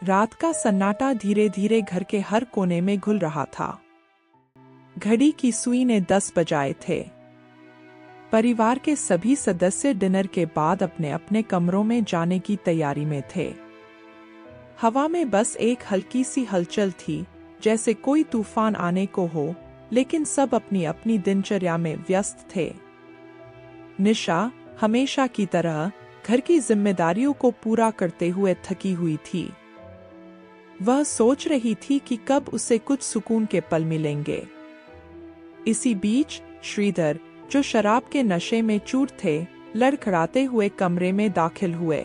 रात का सन्नाटा धीरे धीरे घर के हर कोने में घुल रहा था। घड़ी की सुई ने 10 बजाए थे। परिवार के सभी सदस्य डिनर के बाद अपने अपने कमरों में जाने की तैयारी में थे। हवा में बस एक हल्की सी हलचल थी, जैसे कोई तूफान आने को हो, लेकिन सब अपनी अपनी दिनचर्या में व्यस्त थे। निशा हमेशा की तरह घर की जिम्मेदारियों को पूरा करते हुए थकी हुई थी। वह सोच रही थी कि कब उसे कुछ सुकून के पल मिलेंगे। इसी बीच श्रीधर, जो शराब के नशे में चूर थे, लड़खड़ाते हुए कमरे में दाखिल हुए।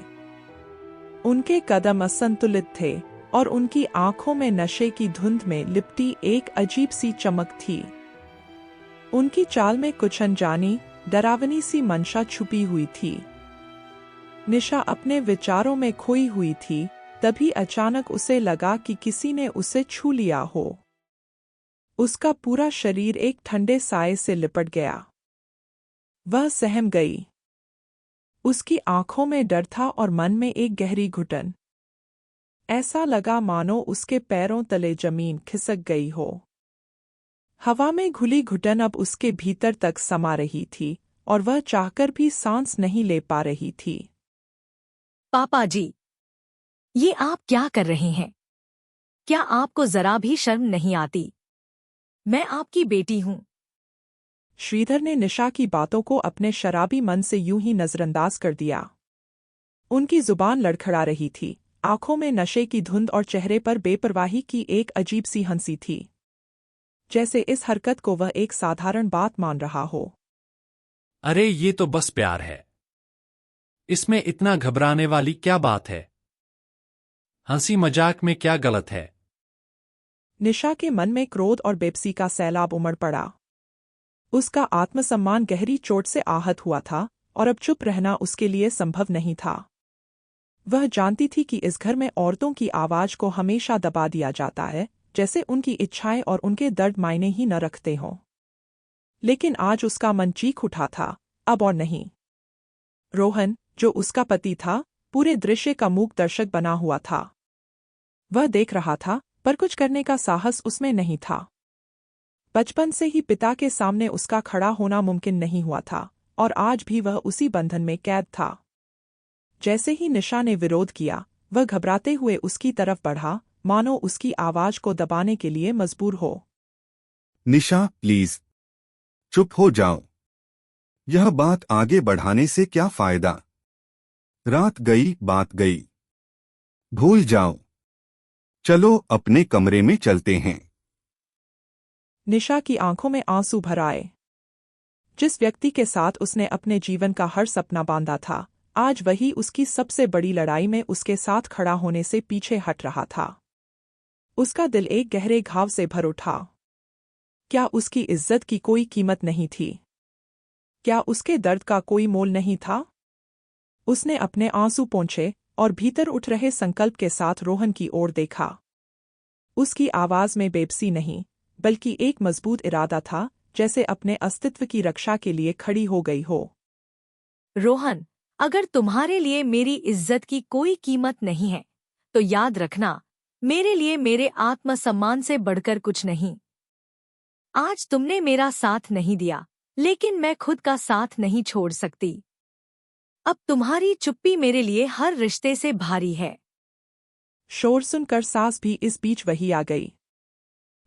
उनके कदम असंतुलित थे और उनकी आंखों में नशे की धुंध में लिपटी एक अजीब सी चमक थी। उनकी चाल में कुछ अनजानी, डरावनी सी मंशा छुपी हुई थी। निशा अपने विचारों में खोई हुई थी, तभी अचानक उसे लगा कि किसी ने उसे छू लिया हो। उसका पूरा शरीर एक ठंडे साए से लिपट गया। वह सहम गई। उसकी आंखों में डर था और मन में एक गहरी घुटन। ऐसा लगा मानो उसके पैरों तले जमीन खिसक गई हो। हवा में घुली घुटन अब उसके भीतर तक समा रही थी और वह चाहकर भी सांस नहीं ले पा रही थी। पापा जी, ये आप क्या कर रहे हैं? क्या आपको जरा भी शर्म नहीं आती? मैं आपकी बेटी हूं। श्रीधर ने निशा की बातों को अपने शराबी मन से यूं ही नजरअंदाज कर दिया। उनकी जुबान लड़खड़ा रही थी, आंखों में नशे की धुंध और चेहरे पर बेपरवाही की एक अजीब सी हंसी थी, जैसे इस हरकत को वह एक साधारण बात मान रहा हो। अरे ये तो बस प्यार है। इसमें इतना घबराने वाली क्या बात है? हंसी मजाक में क्या गलत है? निशा के मन में क्रोध और बेबसी का सैलाब उमड़ पड़ा। उसका आत्मसम्मान गहरी चोट से आहत हुआ था और अब चुप रहना उसके लिए संभव नहीं था। वह जानती थी कि इस घर में औरतों की आवाज को हमेशा दबा दिया जाता है, जैसे उनकी इच्छाएं और उनके दर्द मायने ही न रखते हों। लेकिन आज उसका मन चीख उठा था, अब और नहीं। रोहन, जो उसका पति था, पूरे दृश्य का मूक दर्शक बना हुआ था। वह देख रहा था, पर कुछ करने का साहस उसमें नहीं था। बचपन से ही पिता के सामने उसका खड़ा होना मुमकिन नहीं हुआ था, और आज भी वह उसी बंधन में कैद था। जैसे ही निशा ने विरोध किया, वह घबराते हुए उसकी तरफ बढ़ा, मानो उसकी आवाज को दबाने के लिए मजबूर हो। निशा, प्लीज चुप हो जाओ। यह बात आगे बढ़ाने से क्या फायदा? रात गई, बात गई। भूल जाओ। चलो अपने कमरे में चलते हैं। निशा की आंखों में आंसू भर आए। जिस व्यक्ति के साथ उसने अपने जीवन का हर सपना बांधा था, आज वही उसकी सबसे बड़ी लड़ाई में उसके साथ खड़ा होने से पीछे हट रहा था। उसका दिल एक गहरे घाव से भर उठा। क्या उसकी इज्जत की कोई कीमत नहीं थी? क्या उसके दर्द का कोई मोल नहीं था? उसने अपने आंसू पोंछे और भीतर उठ रहे संकल्प के साथ रोहन की ओर देखा। उसकी आवाज में बेबसी नहीं, बल्कि एक मजबूत इरादा था, जैसे अपने अस्तित्व की रक्षा के लिए खड़ी हो गई हो। रोहन, अगर तुम्हारे लिए मेरी इज्जत की कोई कीमत नहीं है, तो याद रखना, मेरे लिए मेरे आत्मसम्मान से बढ़कर कुछ नहीं। आज तुमने मेरा साथ नहीं दिया, लेकिन मैं खुद का साथ नहीं छोड़ सकती। अब तुम्हारी चुप्पी मेरे लिए हर रिश्ते से भारी है। शोर सुनकर सास भी इस बीच वही आ गई।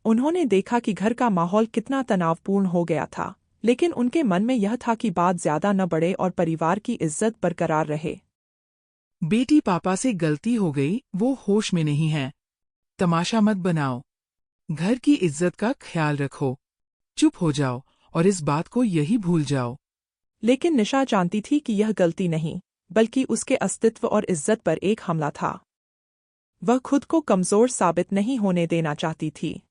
उन्होंने देखा कि घर का माहौल कितना तनावपूर्ण हो गया था, लेकिन उनके मन में यह था कि बात ज्यादा न बढ़े और परिवार की इज्जत बरकरार रहे। बेटी, पापा से गलती हो गई, वो होश में नहीं है। तमाशा मत बनाओ। घर की इज्जत का ख्याल रखो। चुप हो जाओ और इस बात को यही भूल जाओ। लेकिन निशा जानती थी कि यह गलती नहीं, बल्कि उसके अस्तित्व और इज्जत पर एक हमला था। वह खुद को कमजोर साबित नहीं होने देना चाहती थी।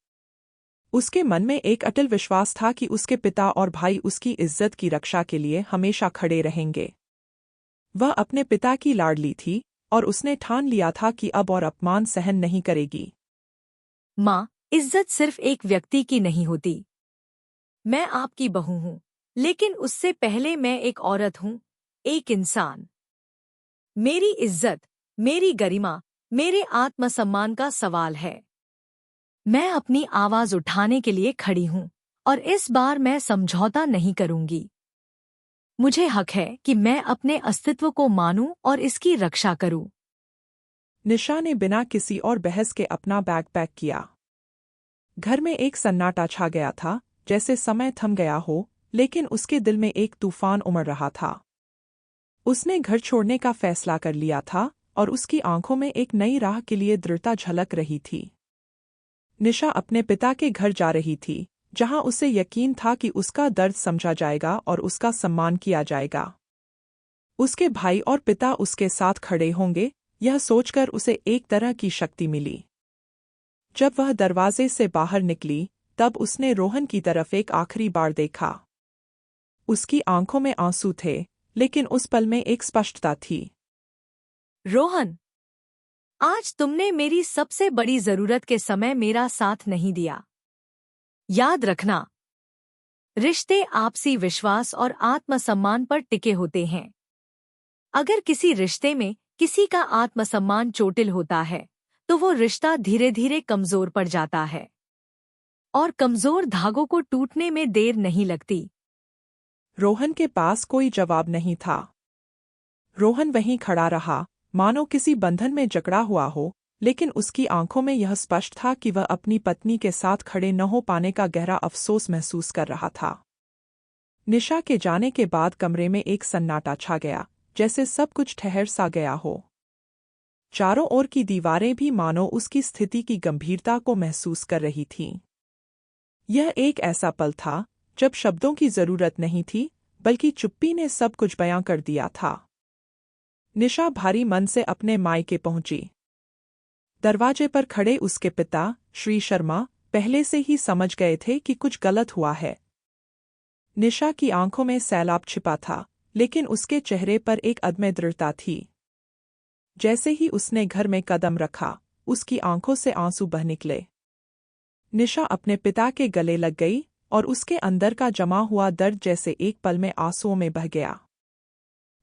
उसके मन में एक अटल विश्वास था कि उसके पिता और भाई उसकी इज्जत की रक्षा के लिए हमेशा खड़े रहेंगे। वह अपने पिता की लाडली थी और उसने ठान लिया था कि अब और अपमान सहन नहीं करेगी। माँ, इज्जत सिर्फ एक व्यक्ति की नहीं होती। मैं आपकी बहू हूँ, लेकिन उससे पहले मैं एक औरत हूँ, एक इंसान। मेरी इज्जत, मेरी गरिमा, मेरे आत्मसम्मान का सवाल है। मैं अपनी आवाज उठाने के लिए खड़ी हूं और इस बार मैं समझौता नहीं करूंगी। मुझे हक है कि मैं अपने अस्तित्व को मानूं और इसकी रक्षा करूं। निशा ने बिना किसी और बहस के अपना बैग पैक किया। घर में एक सन्नाटा छा गया था, जैसे समय थम गया हो, लेकिन उसके दिल में एक तूफान उमड़ रहा था। उसने घर छोड़ने का फैसला कर लिया था और उसकी आंखों में एक नई राह के लिए दृढ़ता झलक रही थी। निशा अपने पिता के घर जा रही थी, जहां उसे यकीन था कि उसका दर्द समझा जाएगा और उसका सम्मान किया जाएगा। उसके भाई और पिता उसके साथ खड़े होंगे, यह सोचकर उसे एक तरह की शक्ति मिली। जब वह दरवाजे से बाहर निकली, तब उसने रोहन की तरफ एक आखिरी बार देखा। उसकी आंखों में आंसू थे, लेकिन उस पल में एक स्पष्टता थी। रोहन, आज तुमने मेरी सबसे बड़ी जरूरत के समय मेरा साथ नहीं दिया। याद रखना, रिश्ते आपसी विश्वास और आत्मसम्मान पर टिके होते हैं। अगर किसी रिश्ते में किसी का आत्मसम्मान चोटिल होता है, तो वो रिश्ता धीरे धीरे कमजोर पड़ जाता है और कमजोर धागों को टूटने में देर नहीं लगती। रोहन के पास कोई जवाब नहीं था। रोहन वहीं खड़ा रहा, मानो किसी बंधन में जकड़ा हुआ हो, लेकिन उसकी आंखों में यह स्पष्ट था कि वह अपनी पत्नी के साथ खड़े न हो पाने का गहरा अफसोस महसूस कर रहा था। निशा के जाने के बाद कमरे में एक सन्नाटा छा गया, जैसे सब कुछ ठहर सा गया हो। चारों ओर की दीवारें भी मानो उसकी स्थिति की गंभीरता को महसूस कर रही थीं। यह एक ऐसा पल था जब शब्दों की जरूरत नहीं थी, बल्कि चुप्पी ने सब कुछ बयां कर दिया था। निशा भारी मन से अपने मायके पहुंची। दरवाजे पर खड़े उसके पिता, श्री शर्मा, पहले से ही समझ गए थे कि कुछ गलत हुआ है। निशा की आंखों में सैलाब छिपा था, लेकिन उसके चेहरे पर एक अदम्य दृढ़ता थी। जैसे ही उसने घर में कदम रखा, उसकी आंखों से आंसू बह निकले। निशा अपने पिता के गले लग गई और उसके अंदर का जमा हुआ दर्द जैसे एक पल में आंसुओं में बह गया।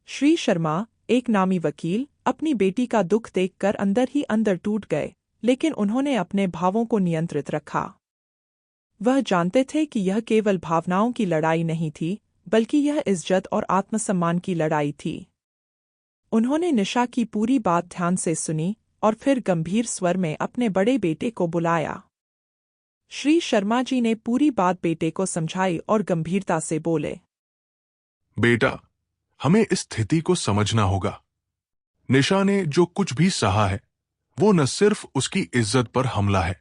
श्री शर्मा, एक नामी वकील, अपनी बेटी का दुख देखकर अंदर ही अंदर टूट गए, लेकिन उन्होंने अपने भावों को नियंत्रित रखा। वह जानते थे कि यह केवल भावनाओं की लड़ाई नहीं थी, बल्कि यह इज्जत और आत्मसम्मान की लड़ाई थी। उन्होंने निशा की पूरी बात ध्यान से सुनी और फिर गंभीर स्वर में अपने बड़े बेटे को बुलाया। श्री शर्मा जी ने पूरी बात बेटे को समझाई और गंभीरता से बोले, बेटा, हमें इस स्थिति को समझना होगा। निशा ने जो कुछ भी सहा है, वो न सिर्फ उसकी इज्जत पर हमला है,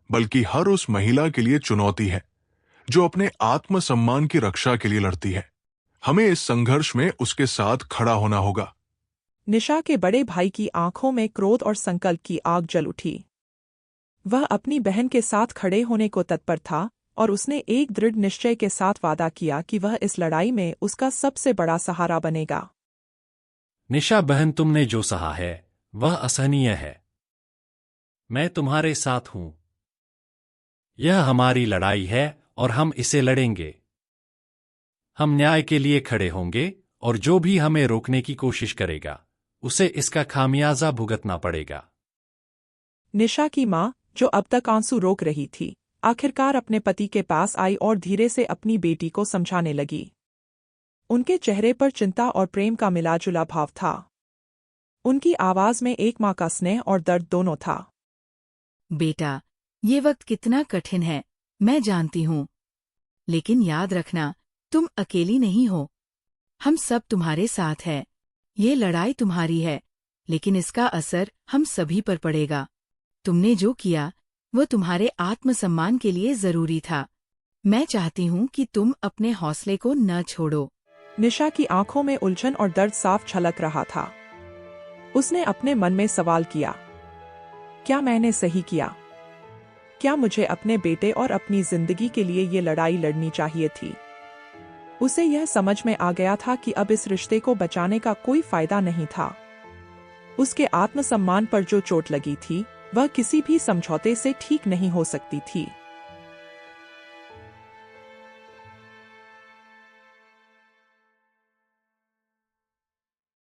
बल्कि हर उस महिला के लिए चुनौती है जो अपने आत्मसम्मान की रक्षा के लिए लड़ती है। हमें इस संघर्ष में उसके साथ खड़ा होना होगा। निशा के बड़े भाई की आंखों में क्रोध और संकल्प की आग जल उठी। वह अपनी बहन के साथ खड़े होने को तत्पर था और उसने एक दृढ़ निश्चय के साथ वादा किया कि वह इस लड़ाई में उसका सबसे बड़ा सहारा बनेगा। निशा बहन, तुमने जो सहा है वह असहनीय है। मैं तुम्हारे साथ हूं। यह हमारी लड़ाई है और हम इसे लड़ेंगे। हम न्याय के लिए खड़े होंगे और जो भी हमें रोकने की कोशिश करेगा, उसे इसका खामियाजा भुगतना पड़ेगा। निशा की मां, जो अब तक आंसू रोक रही थी, आखिरकार अपने पति के पास आई और धीरे से अपनी बेटी को समझाने लगी। उनके चेहरे पर चिंता और प्रेम का मिलाजुला भाव था। उनकी आवाज में एक मां का स्नेह और दर्द दोनों था। बेटा, ये वक्त कितना कठिन है, मैं जानती हूँ। लेकिन याद रखना, तुम अकेली नहीं हो। हम सब तुम्हारे साथ हैं। ये लड़ाई तुम्हारी है, लेकिन इसका असर हम सभी पर पड़ेगा। तुमने जो किया, वो तुम्हारे आत्मसम्मान के लिए जरूरी था। मैं चाहती हूँ कि तुम अपने हौसले को न छोड़ो। निशा की आंखों में उलझन और दर्द साफ झलक रहा था। उसने अपने मन में सवाल किया, क्या मैंने सही किया? क्या मुझे अपने बेटे और अपनी जिंदगी के लिए ये लड़ाई लड़नी चाहिए थी? उसे यह समझ में आ गया था कि अब इस रिश्ते को बचाने का कोई फायदा नहीं था। उसके आत्मसम्मान पर जो चोट लगी थी, वह किसी भी समझौते से ठीक नहीं हो सकती थी।